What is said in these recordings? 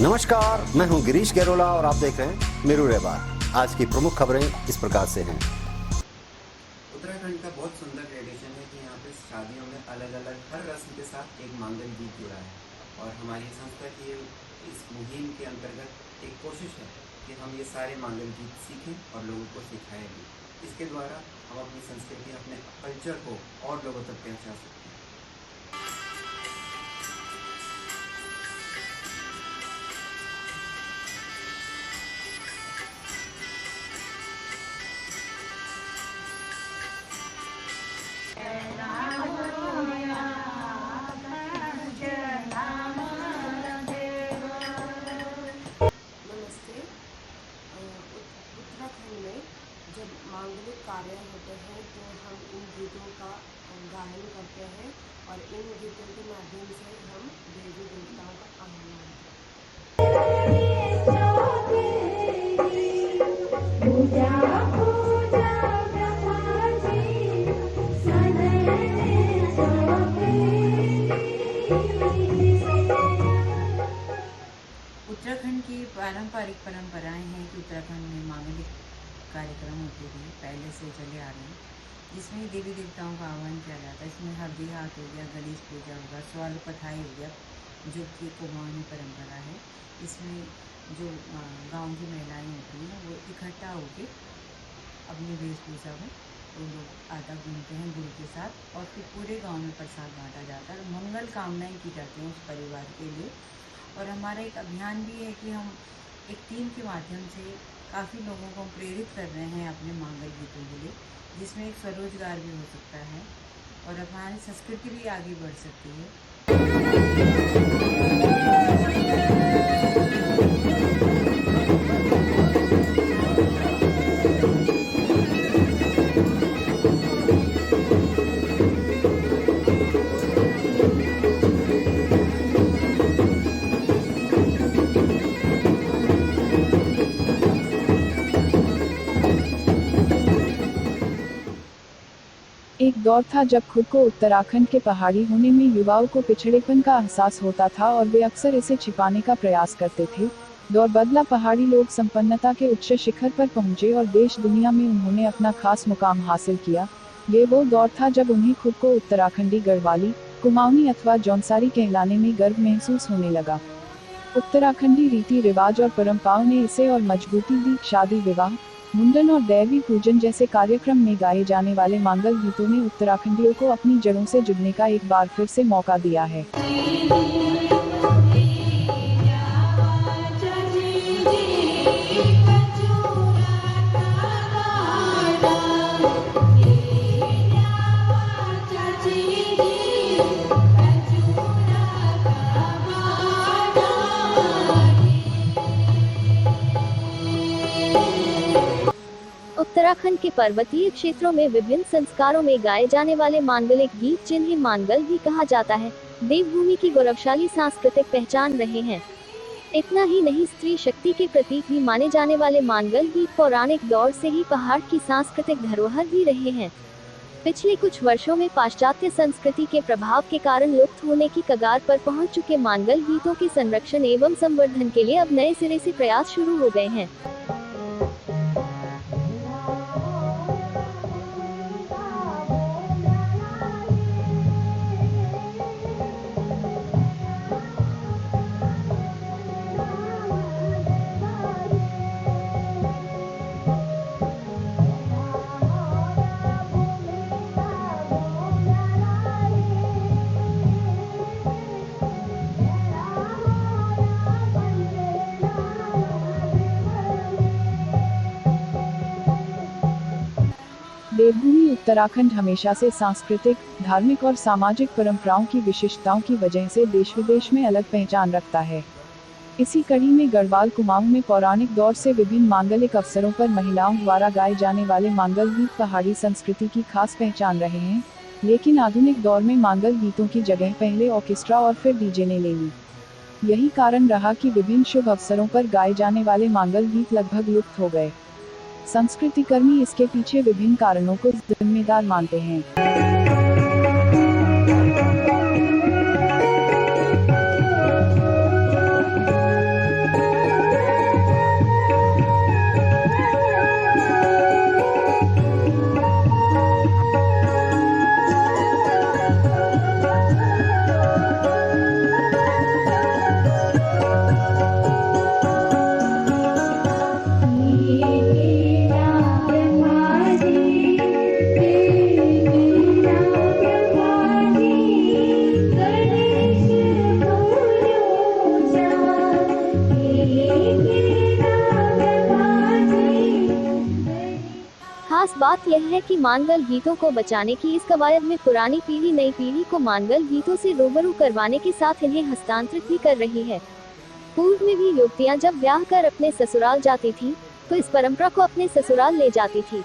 नमस्कार, मैं हूं गिरीश गैरोला और आप देख रहे हैं मेरू रेबार। आज की प्रमुख खबरें इस प्रकार से हैं। उत्तराखंड का बहुत सुंदर ट्रेडिशन है कि यहाँ पे शादियों में अलग अलग हर रस्म के साथ एक मांगल गीत जुड़ा है और हमारी संस्था की इस मुहिम के अंतर्गत एक कोशिश है कि हम ये सारे मांगल गीत सीखें और लोगों को सिखाएं भी। इसके द्वारा हम अपनी संस्कृति, अपने कल्चर को और लोगों तक पहुँचा सकते हैं। उत्तराखंड में जब मांगलिक कार्य होते हैं तो हम इन गीतों का गायन करते हैं और इन गीतों के माध्यम से हम देवी देवताओं का आह्वान उत्तराखंड की पारंपरिक परंपराएं हैं कि उत्तराखंड में मांगलिक कार्यक्रम होते थे, पहले से चले आ रहे हैं, जिसमें देवी देवताओं का आह्वान किया जाता है। इसमें हल्दी हाथ हो गया, गणेश पूजा होगा, स्वाल पथाई हो गया, जो कि कुमाऊनी परंपरा है। इसमें जो गांव की महिलाएं होती हैं वो इकट्ठा होकर अपनी वेशभूषा में वो लोग आटा घूमते हैं गुड़ के साथ और फिर पूरे गांव में प्रसाद बांटा जाता है और मंगल कामनाएं की जाती हैं उस परिवार के लिए। और हमारा एक अभियान भी है कि हम एक टीम के माध्यम से काफ़ी लोगों को प्रेरित कर रहे हैं अपने मांगल गीतों के लिए, जिसमें एक स्वरोजगार भी हो सकता है और हमारी संस्कृति भी आगे बढ़ सकती है। एक दौर था जब खुद को उत्तराखंड के पहाड़ी होने में युवाओं को पिछड़ेपन का एहसास होता था और वे अक्सर इसे छिपाने का प्रयास करते थे। दौर बदला, पहाड़ी लोग संपन्नता के उच्च शिखर पर पहुंचे और देश दुनिया में उन्होंने अपना खास मुकाम हासिल किया। ये वो दौर था जब उन्हें खुद को उत्तराखंडी, गढ़वाली, कुमाऊनी अथवा जौनसारी कहलाने में गर्व महसूस होने लगा। उत्तराखंडी रीति रिवाज और परंपराओं ने इसे और मजबूती दी। शादी, विवाह, मुंडन और दैवी पूजन जैसे कार्यक्रम में गाए जाने वाले मांगल गीतों ने उत्तराखंडियों को अपनी जड़ों से जुड़ने का एक बार फिर से मौका दिया है। उत्तराखंड के पर्वतीय क्षेत्रों में विभिन्न संस्कारों में गाए जाने वाले मांगलिक गीत, जिन्हें मांगल भी कहा जाता है, देवभूमि की गौरवशाली सांस्कृतिक पहचान रहे हैं। इतना ही नहीं, स्त्री शक्ति के प्रतीक भी माने जाने वाले मांगल गीत पौराणिक दौर से ही पहाड़ की सांस्कृतिक धरोहर भी रहे हैं। पिछले कुछ वर्षों में पाश्चात्य संस्कृति के प्रभाव के कारण लुप्त होने की कगार पर पहुंच चुके मांगल गीतों के संरक्षण एवं संवर्धन के लिए अब नए सिरे से प्रयास शुरू हो गए हैं। देवभूमि उत्तराखंड हमेशा से सांस्कृतिक, धार्मिक और सामाजिक परंपराओं की विशिष्टताओं की वजह से देश विदेश में अलग पहचान रखता है। इसी कड़ी में गढ़वाल कुमाऊं में पौराणिक दौर से विभिन्न मांगलिक अवसरों पर महिलाओं द्वारा गाए जाने वाले मांगल गीत पहाड़ी संस्कृति की खास पहचान रहे हैं। लेकिन आधुनिक दौर में मांगल गीतों की जगह पहले ऑर्केस्ट्रा और फिर डीजे ने ले ली। यही कारण रहा कि विभिन्न शुभ अवसरों पर गाए जाने वाले मांगल गीत लगभग लुप्त हो गए। संस्कृति कर्मी इसके पीछे विभिन्न कारणों को जिम्मेदार मानते हैं। खास बात यह है कि मांगल गीतों को बचाने की इस कवायद में पुरानी पीढ़ी नई पीढ़ी को मांगल गीतों से रूबरू करवाने के साथ इन्हें हस्तांतरित भी कर रही है। पूर्व में भी युवतियां जब ब्याह कर अपने ससुराल जाती थी तो इस परंपरा को अपने ससुराल ले जाती थी।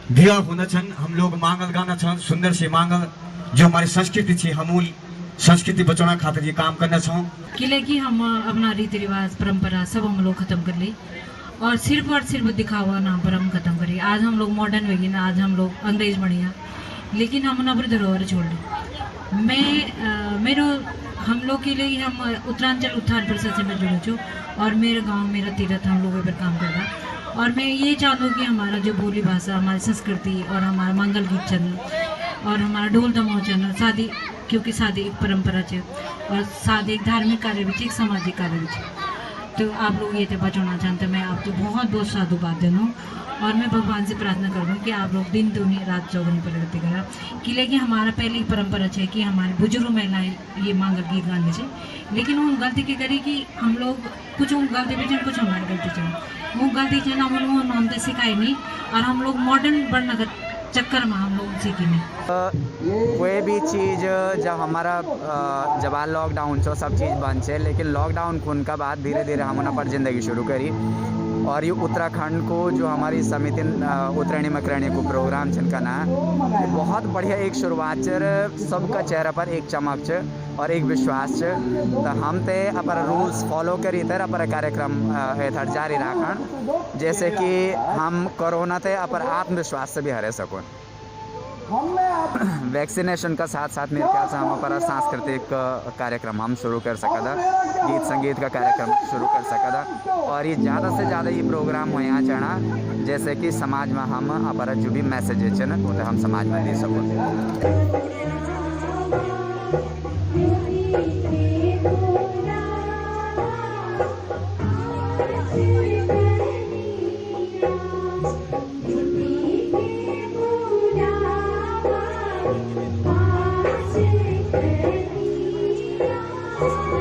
दिया होना छन हम लोग मांगल गाना छन सुंदर से मांगल जो हमारी संस्कृति थी हमूल संस्कृति बचाना खातिर ये काम करना छो किले की हम अपना रीति रिवाज परंपरा सब हम लोग खत्म कर ली और सिर्फ दिखावा ना पर हम खत्म करी। आज हम लोग मॉडर्न हो गए ना, आज हम लोग अंग्रेज बढ़िया, लेकिन हम अपनी धरोहर छोड़ दी। मेरो हम लोग के लिए हम उत्तरांचल उत्थान परिषद से मैं जुड़ी छूँ और मेरा गांव मेरा तीर्थ हम लोगों पर काम करता और मैं ये चाहूँ कि हमारा जो बोली भाषा हमारी संस्कृति और हमारा मंगल गीत चैनल और हमारा ढोल दमाव चैनल शादी, क्योंकि शादी एक परंपरा है और शादी एक धार्मिक कार्य भी एक सामाजिक कार्य भी, तो आप लोग ये बचाना चाहते। मैं आपको बहुत बहुत साधुवाद देना हूँ और मैं भगवान से प्रार्थना कर दूँ कि आप लोग दिन दूनी रात चौगुनी प्रगति करा कि लेकिन हमारा पहले की परंपरा है कि हमारे बुजुर्ग महिलाएं ये मांगल गीत गाने से, लेकिन उन गलती की करी कि हम लोग कुछ गलती भी कुछ हमारी गलती चाहिए वो गलती चाहिए ना हमसे सिखाई नहीं और हम लोग मॉडर्न बनने का चक्कर में हम लोग सीखी नहीं। कोई भी चीज़ जब हमारा जब लॉकडाउन छो सब चीज़ बंद है, लेकिन लॉकडाउन खुन का बाद धीरे धीरे हमने पर जिंदगी शुरू करी और ये उत्तराखंड को जो हमारी समिति उत्तरायणी मकरायणी को प्रोग्राम जिनका ना बहुत बढ़िया एक शुरुआत सबका चेहरा पर एक चमक और एक विश्वास तो हम ते अपर रूल्स फॉलो करी तर अपर कार्यक्रम एथर जारी राखण जैसे कि हम कोरोना ते अपर आत्मविश्वास से भी हरे सको। वैक्सीनेशन का साथ साथ मेरे ख्याल से हम पर सांस्कृतिक कार्यक्रम हम शुरू कर सका था, गीत संगीत का कार्यक्रम शुरू कर सका था। और ये ज़्यादा से ज़्यादा ये प्रोग्राम हो यहाँ चढ़ा जैसे कि समाज में हम अपना जो भी मैसेज है वो हम समाज में दे सको। Thank you.